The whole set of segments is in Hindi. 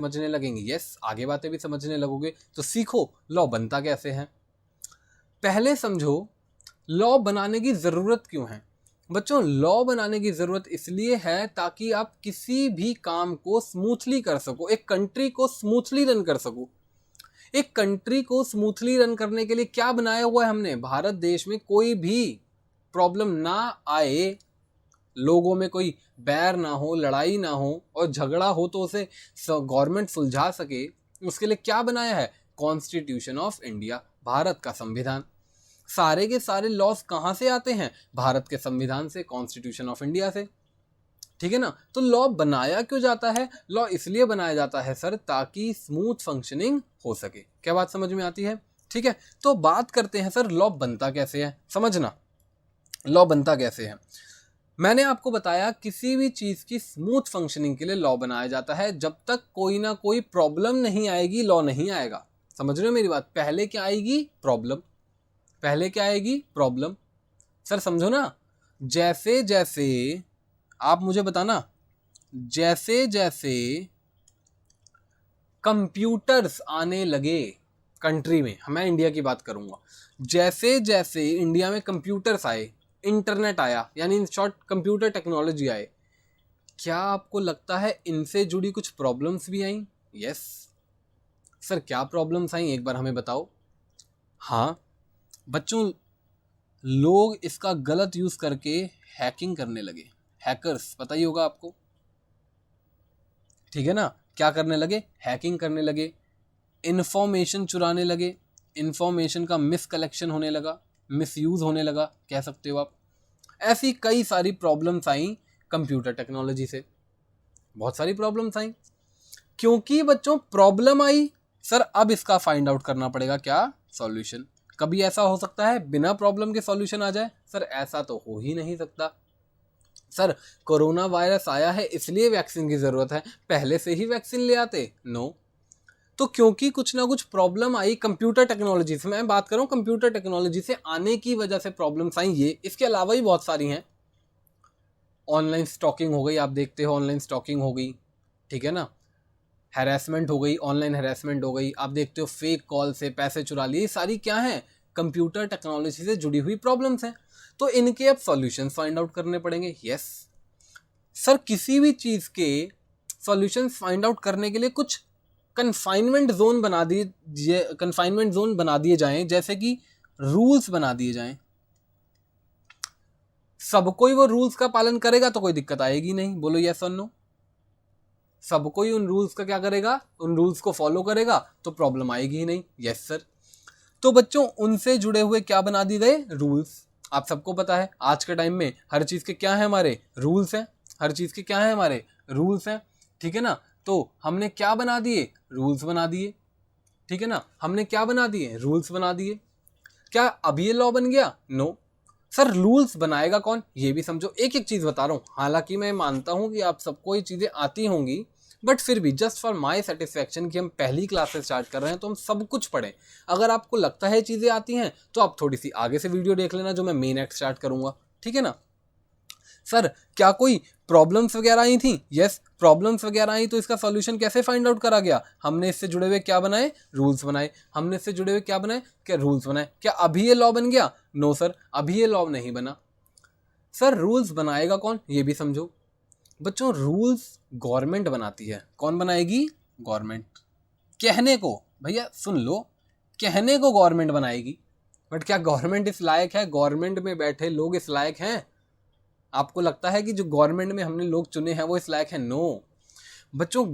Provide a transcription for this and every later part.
समझने लगेंगे, यस आगे बातें भी समझने लगोगे। तो सीखो लॉ बनता कैसे है। पहले समझो लॉ बनाने की जरूरत क्यों है। बच्चों लॉ बनाने की जरूरत इसलिए है ताकि आप किसी भी काम को स्मूथली कर सको, एक कंट्री को स्मूथली रन कर सको। एक कंट्री को स्मूथली रन करने के लिए क्या बनाया हुआ है हमने, भारत देश में कोई भी प्रॉब्लम ना आए, लोगों में कोई बैर ना हो, लड़ाई ना हो, और झगड़ा हो तो उसे गवर्नमेंट सुलझा सके, उसके लिए क्या बनाया है, कॉन्स्टिट्यूशन ऑफ इंडिया, भारत का संविधान। सारे के सारे लॉस कहां से आते हैं, भारत के संविधान से, कॉन्स्टिट्यूशन ऑफ इंडिया से, ठीक है ना। तो लॉ बनाया क्यों जाता है, लॉ इसलिए बनाया जाता है सर ताकि स्मूथ फंक्शनिंग हो सके। क्या बात समझ में आती है, ठीक है। तो बात करते हैं सर लॉ बनता कैसे है। समझना लॉ बनता कैसे है। मैंने आपको बताया किसी भी चीज की स्मूथ फंक्शनिंग के लिए लॉ बनाया जाता है। जब तक कोई ना कोई प्रॉब्लम नहीं आएगी लॉ नहीं आएगा। समझ रहे हो मेरी बात, पहले क्या आएगी, प्रॉब्लम, पहले क्या आएगी, प्रॉब्लम। सर समझो ना, जैसे जैसे आप मुझे बताना, जैसे जैसे कंप्यूटर्स आने लगे कंट्री में, मैं इंडिया की बात करूंगा, जैसे जैसे इंडिया में कंप्यूटर्स आए, इंटरनेट आया, यानी इन शॉर्ट कंप्यूटर टेक्नोलॉजी आए, क्या आपको लगता है इनसे जुड़ी कुछ प्रॉब्लम्स भी आई? यस सर, क्या प्रॉब्लम्स आई एक बार हमें बताओ। हाँ बच्चों, लोग इसका गलत यूज करके हैकिंग करने लगे, हैकर्स पता ही होगा आपको, ठीक है ना। क्या करने लगे, हैकिंग करने लगे, इंफॉर्मेशन चुराने लगे, इंफॉर्मेशन का मिस कलेक्शन होने लगा, मिस यूज होने लगा, कह सकते हो आप। ऐसी कई सारी प्रॉब्लम्स आई कंप्यूटर टेक्नोलॉजी से, बहुत सारी प्रॉब्लम्स आई। क्योंकि बच्चों प्रॉब्लम आई सर, अब इसका फाइंड आउट करना पड़ेगा क्या, सॉल्यूशन। कभी ऐसा हो सकता है बिना प्रॉब्लम के सॉल्यूशन आ जाए? सर ऐसा तो हो ही नहीं सकता। सर कोरोना वायरस आया है इसलिए वैक्सीन की जरूरत है, पहले से ही वैक्सीन ले आते? नो। तो क्योंकि कुछ ना कुछ प्रॉब्लम आई कंप्यूटर टेक्नोलॉजी से, मैं बात कर रहा हूं कंप्यूटर टेक्नोलॉजी से आने की वजह से प्रॉब्लम्स आई ये, इसके अलावा भी बहुत सारी हैं। ऑनलाइन स्टॉकिंग हो गई, आप देखते हो ऑनलाइन स्टॉकिंग हो गई, ठीक है ना। हैरेसमेंट हो गई, ऑनलाइन हैरेसमेंट हो गई, आप देखते हो फेक कॉल से पैसे चुरा लिए, सारी क्या है, कंप्यूटर टेक्नोलॉजी से जुड़ी हुई प्रॉब्लम्स हैं। तो इनके अब सॉल्यूशन फाइंड आउट करने पड़ेंगे। यस सर, किसी भी चीज के सॉल्यूशन फाइंड आउट करने के लिए कुछ कन्फाइनमेंट जोन बना दिए, कन्फाइनमेंट जोन बना दिए जाएं, जैसे कि रूल्स बना दिए जाएं। सब कोई वो रूल्स का पालन करेगा तो कोई दिक्कत आएगी नहीं, बोलो यस और नो। सब कोई उन रूल्स का क्या करेगा, उन रूल्स को फॉलो करेगा तो प्रॉब्लम आएगी ही नहीं। Yes sir. तो बच्चों उनसे जुड़े हुए क्या बना दिए गए, रूल्स। आप सबको पता है आज के टाइम में हर चीज के क्या है, हमारे रूल्स हैं, हर चीज के क्या है, हमारे रूल्स हैं, ठीक है ना। तो हमने क्या बना दिए, रूल्स बना दिए, ठीक है ना। हमने क्या बना दिए, रूल्स बना दिए। क्या अब ये लॉ बन गया? नो। सर रूल्स बनाएगा कौन, ये भी समझो। एक एक चीज बता रहा हूं, हालांकि मैं मानता हूं कि आप सबको ये चीजें आती होंगी, बट फिर भी जस्ट फॉर माई सेटिस्फेक्शन कि हम पहली क्लास से स्टार्ट कर रहे हैं तो हम सब कुछ पढ़ें। अगर आपको लगता है चीजें आती हैं तो आप थोड़ी सी आगे से वीडियो देख लेना, जो मैं मेन एक्ट स्टार्ट करूंगा, ठीक है ना। सर क्या कोई प्रॉब्लम्स वगैरह आई थी? यस, प्रॉब्लम्स वगैरह आई तो इसका सॉल्यूशन कैसे फाइंड आउट करा गया, हमने इससे जुड़े हुए क्या बनाए, रूल्स बनाए। हमने इससे जुड़े हुए क्या बनाए, क्या रूल्स बनाए। क्या अभी ये लॉ बन गया? नो सर, अभी ये लॉ नहीं बना। सर रूल्स बनाएगा कौन, ये भी समझो। बच्चों रूल्स गवर्नमेंट बनाती है। कौन बनाएगी? गवर्नमेंट। कहने को, भैया सुन लो, कहने को गवर्नमेंट बनाएगी, बट क्या गवर्नमेंट इस लायक है, गवर्नमेंट में बैठे लोग इस लायक हैं? आपको लगता है कि जो गवर्नमेंट में हमने लोग चुने हैं वो इस लायक है? नो। बच्चों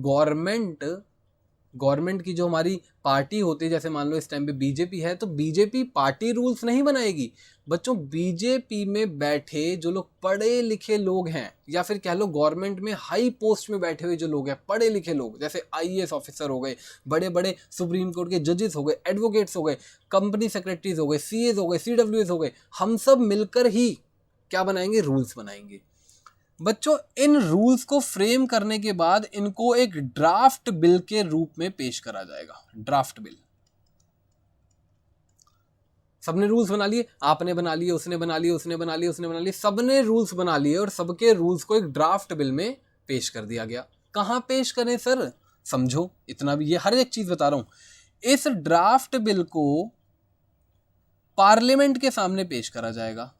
गवर्नमेंट की जो हमारी पार्टी होती है, जैसे मान लो इस टाइम पे बीजेपी है, तो बीजेपी पार्टी रूल्स नहीं बनाएगी। बच्चों बीजेपी में बैठे जो लोग पढ़े लिखे लोग हैं, या फिर कह लो गवर्नमेंट में हाई पोस्ट में बैठे हुए जो लोग हैं, पढ़े लिखे लोग, जैसे आईएएस ऑफिसर हो गए, बड़े बड़े सुप्रीम कोर्ट के जजेस हो गए, एडवोकेट्स हो गए, कंपनी सेक्रेटरीज हो गए, सीएस हो गए, सीडब्ल्यूएस हो गए, हम सब मिलकर ही क्या बनाएंगे, रूल्स बनाएंगे। बच्चों इन रूल्स को फ्रेम करने के बाद इनको एक ड्राफ्ट बिल के रूप में पेश करा जाएगा। ड्राफ्ट बिल, सबने रूल्स बना लिए, आपने बना लिए, उसने बना लिए, उसने बना लिए, उसने बना लिए, सबने रूल्स बना लिए और सबके रूल्स को एक ड्राफ्ट बिल में पेश कर दिया गया। कहां पेश करें सर? समझो इतना भी, ये हर एक चीज बता रहा हूं। इस ड्राफ्ट बिल को पार्लियामेंट के सामने पेश करा जाएगा।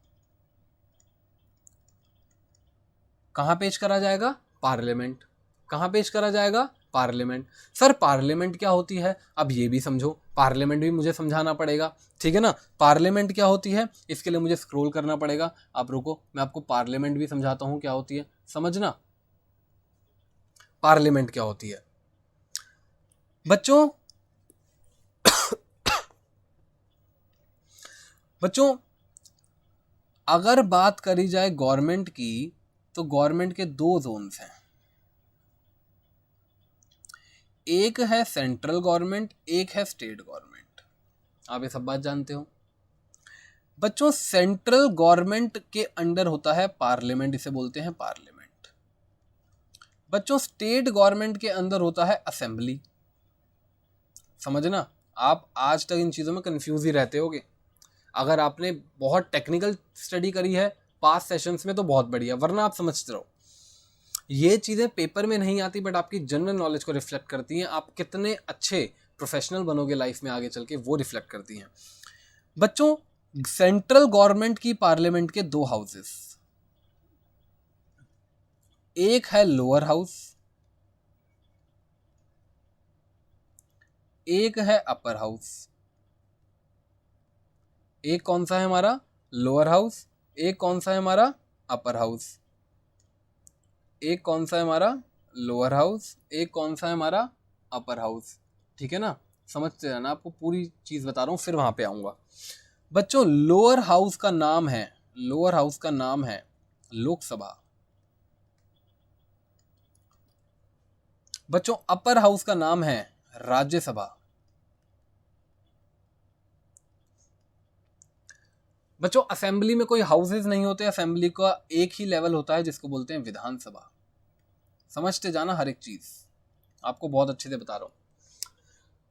कहां पेश करा जाएगा? पार्लियामेंट। कहां पेश करा जाएगा? पार्लियामेंट। सर पार्लियामेंट क्या होती है? अब ये भी समझो, पार्लियामेंट भी मुझे समझाना पड़ेगा, ठीक है ना। पार्लियामेंट क्या होती है इसके लिए मुझे स्क्रॉल करना पड़ेगा। आप रुको, मैं आपको पार्लियामेंट भी समझाता हूं क्या होती है, समझना पार्लियामेंट क्या होती है। बच्चों बच्चों अगर बात करी जाए गवर्नमेंट की, तो गवर्नमेंट के दो जोन्स हैं, एक है सेंट्रल गवर्नमेंट, एक है स्टेट गवर्नमेंट। आप ये सब बात जानते हो। बच्चों सेंट्रल गवर्नमेंट के अंडर होता है पार्लियामेंट, इसे बोलते हैं पार्लियामेंट। बच्चों स्टेट गवर्नमेंट के अंदर होता है असेंबली। समझना, आप आज तक इन चीज़ों में कंफ्यूज ही रहते होगे। अगर आपने बहुत टेक्निकल स्टडी करी है पास्ट सेशंस में तो बहुत बढ़िया, वरना आप समझते रहो। ये चीज़ें पेपर में नहीं आती बट आपकी जनरल नॉलेज को रिफ्लेक्ट करती हैं। आप कितने अच्छे प्रोफेशनल बनोगे लाइफ में आगे चल के, वो रिफ्लेक्ट करती हैं। बच्चों सेंट्रल गवर्नमेंट की पार्लियामेंट के दो हाउसेस, एक है लोअर हाउस, एक है अपर हाउस। एक कौन सा है हमारा? Lower house. एक कौन सा है हमारा? Upper house. एक कौन सा है हमारा? Lower house. एक कौन सा है हमारा? Upper house. ठीक है ना, समझते रहना, आपको पूरी चीज बता रहा हूं, फिर वहां पे आऊंगा। बच्चों लोअर हाउस का नाम है, लोअर हाउस का नाम है लोकसभा। बच्चों अपर हाउस का नाम है राज्यसभा। बच्चों असेंबली में कोई हाउसेस नहीं होते, असेंबली का एक ही लेवल होता है जिसको बोलते हैं विधानसभा। समझते जाना हर एक चीज, आपको बहुत अच्छे से बता रहा हूं।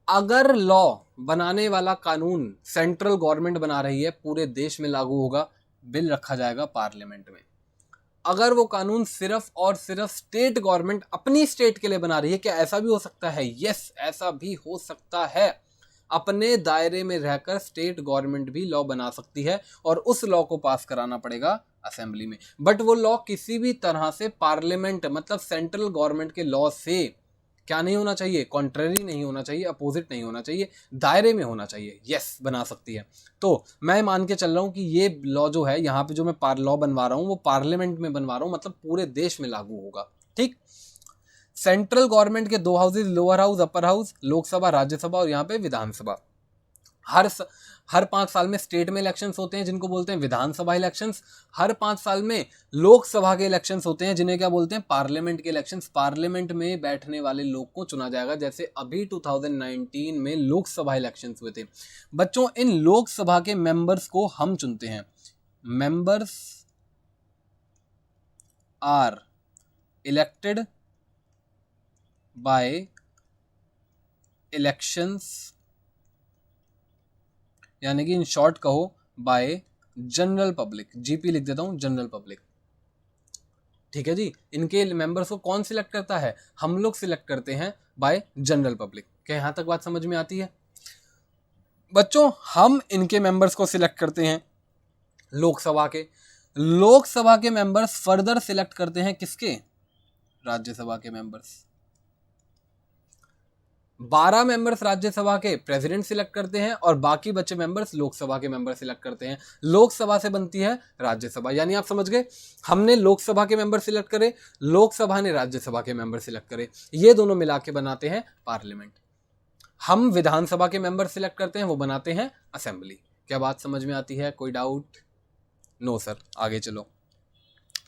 अगर लॉ बनाने वाला कानून सेंट्रल गवर्नमेंट बना रही है, पूरे देश में लागू होगा, बिल रखा जाएगा पार्लियामेंट में। अगर वो कानून सिर्फ और सिर्फ स्टेट गवर्नमेंट अपनी स्टेट के लिए बना रही है, क्या ऐसा भी हो सकता है? यस, ऐसा भी हो सकता है। अपने दायरे में रहकर स्टेट गवर्नमेंट भी लॉ बना सकती है और उस लॉ को पास कराना पड़ेगा असेंबली में। बट वो लॉ किसी भी तरह से पार्लियामेंट मतलब सेंट्रल गवर्नमेंट के लॉ से क्या नहीं होना चाहिए? कॉन्ट्ररी नहीं होना चाहिए, अपोजिट नहीं होना चाहिए, दायरे में होना चाहिए। यस, बना सकती है। तो मैं मान के चल रहा हूं कि ये लॉ जो है यहाँ पे जो मैं लॉ बनवा रहा हूँ वो पार्लियामेंट में बनवा रहा हूँ, मतलब पूरे देश में लागू होगा। ठीक, सेंट्रल गवर्नमेंट के दो houses, lower house upper house, Lok Sabha Rajya Sabha और यहाँ पे विधानसभा। हर 5 साल में स्टेट में इलेक्शंस होते हैं जिनको बोलते हैं विधानसभा इलेक्शंस। हर 5 साल में लोकसभा के इलेक्शंस होते हैं जिन्हें क्या बोलते हैं? पार्लियामेंट के इलेक्शंस। पार्लियामेंट में बैठने वाले लोग को चुना जाएगा, जैसे अभी 2019 में लोकसभा इलेक्शंस हुए थे। बच्चों इन लोकसभा के मेंबर्स को हम चुनते हैं। Members are elected by elections, यानी कि इन शॉर्ट कहो बाय जनरल पब्लिक। जीपी लिख देता हूं, जनरल पब्लिक। ठीक है जी, इनके मेंबर्स को कौन सिलेक्ट करता है? हम लोग सिलेक्ट करते हैं बाय जनरल पब्लिक। क्या यहां तक बात समझ में आती है? बच्चों हम इनके मेंबर्स को सिलेक्ट करते हैं लोकसभा के। लोकसभा के मेंबर्स फर्दर सिलेक्ट करते हैं किसके? राज्यसभा के मेंबर्स। 12 मेंबर्स राज्यसभा के प्रेसिडेंट सिलेक्ट करते हैं और बाकी बचे मेंबर्स लोकसभा के मेंबर सिलेक्ट करते हैं। लोकसभा से बनती है राज्यसभा। यानी आप समझ गए, हमने लोकसभा के मेंबर सिलेक्ट करे, लोकसभा ने राज्यसभा के मेंबर सिलेक्ट करे, ये दोनों मिला के बनाते हैं पार्लियामेंट। हम विधानसभा के मेंबर सिलेक्ट करते हैं, वो बनाते हैं असेंबली। क्या बात समझ में आती है? कोई डाउट? नो सर, आगे चलो।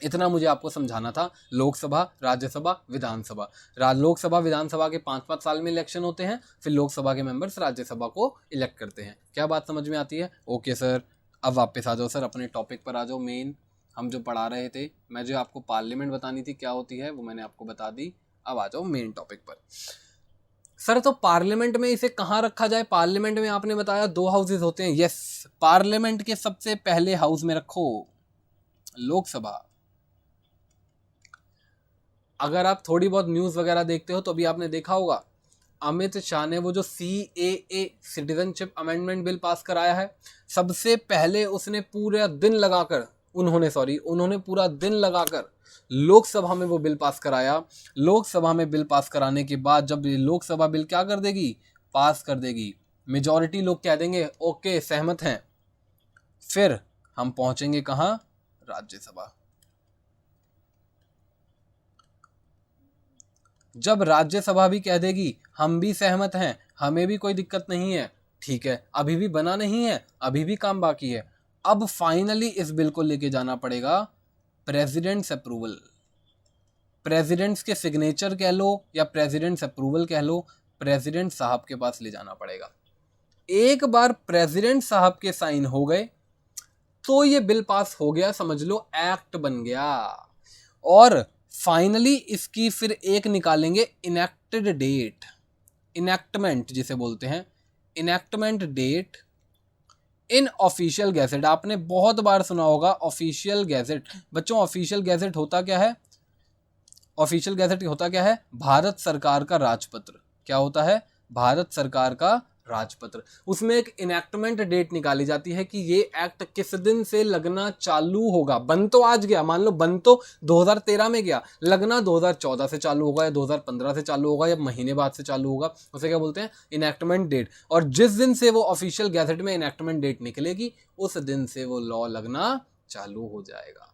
इतना मुझे आपको समझाना था। लोकसभा, राज्यसभा, विधानसभा। लोकसभा विधानसभा के 5-5 साल में इलेक्शन होते हैं, फिर लोकसभा के मेंबर्स राज्यसभा को इलेक्ट करते हैं। क्या बात समझ में आती है? ओके सर, अब वापस आ जाओ सर, अपने टॉपिक पर आ जाओ। मेन हम जो पढ़ा रहे थे, मैं जो आपको पार्लियामेंट बतानी थी क्या होती है वो मैंने आपको बता दी। अब आ जाओ मेन टॉपिक पर। सर तो पार्लियामेंट में इसे कहाँ रखा जाए? पार्लियामेंट में आपने बताया 2 हाउसेज होते हैं। यस, पार्लियामेंट के सबसे पहले हाउस में रखो लोकसभा। अगर आप थोड़ी बहुत न्यूज़ वगैरह देखते हो तो अभी आपने देखा होगा अमित शाह ने वो जो CAA citizenship amendment bill pass कराया है, सबसे पहले उसने पूरा दिन लगाकर उन्होंने पूरा दिन लगाकर लोकसभा में वो बिल पास कराया। लोकसभा में बिल पास कराने के बाद जब ये लोकसभा बिल क्या कर देगी, पास कर देगी, मेजॉरिटी लोग कह देंगे ओके सहमत हैं, फिर हम पहुंचेंगे कहाँ, राज्यसभा। जब राज्यसभा भी कह देगी हम भी सहमत हैं, हमें भी कोई दिक्कत नहीं है, ठीक है, अभी भी बना नहीं है, अभी भी काम बाकी है, अब फाइनली इस बिल को लेके जाना पड़ेगा प्रेसिडेंट्स अप्रूवल। प्रेसिडेंट्स के सिग्नेचर कह लो या प्रेसिडेंट्स अप्रूवल कह लो, प्रेसिडेंट साहब के पास ले जाना पड़ेगा। एक बार प्रेसिडेंट साहब के साइन हो गए तो ये बिल पास हो गया, समझ लो एक्ट बन गया। और फाइनली इसकी फिर एक निकालेंगे इनेक्टेड डेट, इनेक्टमेंट जिसे बोलते हैं, enactment date in official gazette. आपने बहुत बार सुना होगा ऑफिशियल गैजेट। बच्चों ऑफिशियल गैजेट होता क्या है, ऑफिशियल गैजेट होता क्या है, भारत सरकार का राजपत्र। क्या होता है, भारत सरकार का राजपत्र। उसमें एक इनेक्टमेंट डेट निकाली जाती है कि ये एक्ट किस दिन से लगना चालू होगा। बन तो आज गया, मान लो बन तो 2013 में गया, लगना 2014 से चालू होगा या 2015 से चालू होगा या महीने बाद से चालू होगा, उसे क्या बोलते हैं, इनेक्टमेंट डेट। और जिस दिन से वो ऑफिशियल गैजेट में इनेक्टमेंट डेट निकलेगी उस दिन से वो लॉ लगना चालू हो जाएगा।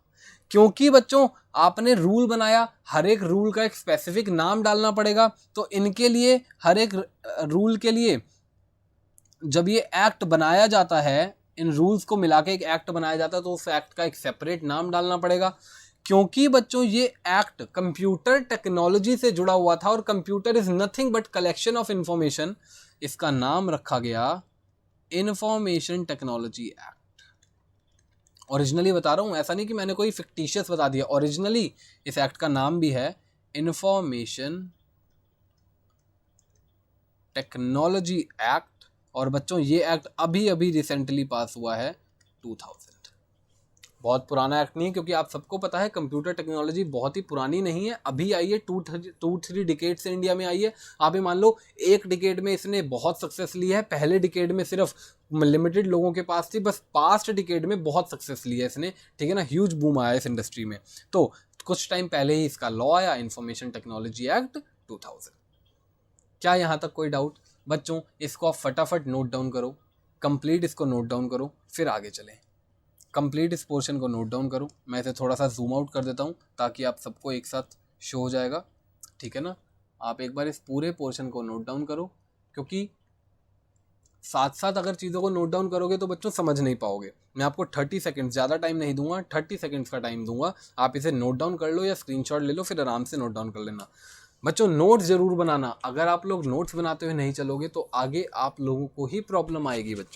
क्योंकि बच्चों आपने रूल बनाया, हर एक रूल का एक स्पेसिफिक नाम डालना पड़ेगा, तो इनके लिए हर एक रूल के लिए जब ये एक्ट बनाया जाता है, इन रूल्स को मिला के एक एक्ट बनाया जाता है, तो उस एक्ट का एक सेपरेट नाम डालना पड़ेगा। क्योंकि बच्चों ये एक्ट कंप्यूटर टेक्नोलॉजी से जुड़ा हुआ था और computer is nothing but collection of information, इसका नाम रखा गया इंफॉर्मेशन टेक्नोलॉजी एक्ट। ओरिजिनली बता रहा हूं, ऐसा नहीं कि मैंने कोई फिक्टिशियस बता दिया, ओरिजिनली इस एक्ट का नाम भी है इंफॉर्मेशन टेक्नोलॉजी एक्ट। और बच्चों ये एक्ट अभी अभी रिसेंटली पास हुआ है 2000। बहुत पुराना एक्ट नहीं है, क्योंकि आप सबको पता है कंप्यूटर टेक्नोलॉजी बहुत ही पुरानी नहीं है, अभी आई है, 2-3 डिकेड से इंडिया में आई है। आप ही मान लो एक डिकेड में इसने बहुत सक्सेस ली है, पहले डिकेड में सिर्फ लिमिटेड लोगों के पास थी, बस पास्ट डिकेड में बहुत सक्सेस ली है इसने, ठीक है ना, ह्यूज बूम आया इस इंडस्ट्री में। तो कुछ टाइम पहले ही इसका लॉ आया, इंफॉर्मेशन टेक्नोलॉजी एक्ट 2000। क्या यहाँ तक कोई डाउट? बच्चों इसको आप फटाफट नोट डाउन करो, कंप्लीट इसको नोट डाउन करो, फिर आगे चलें। कंप्लीट इस पोर्शन को नोट डाउन करो। मैं इसे थोड़ा सा जूम आउट कर देता हूँ ताकि आप सबको एक साथ शो हो जाएगा, ठीक है ना। आप एक बार इस पूरे पोर्शन को नोट डाउन करो, क्योंकि साथ साथ अगर चीज़ों को नोट डाउन करोगे तो बच्चों समझ नहीं पाओगे। मैं आपको 30 सेकंड, ज़्यादा टाइम नहीं दूंगा, 30 सेकंड्स का टाइम दूंगा, आप इसे नोट डाउन कर लो या स्क्रीनशॉट ले लो, फिर आराम से नोट डाउन कर लेना। बच्चों नोट्स जरूर बनाना, अगर आप लोग नोट्स बनाते हुए नहीं चलोगे तो आगे आप लोगों को ही प्रॉब्लम आएगी बच्चों।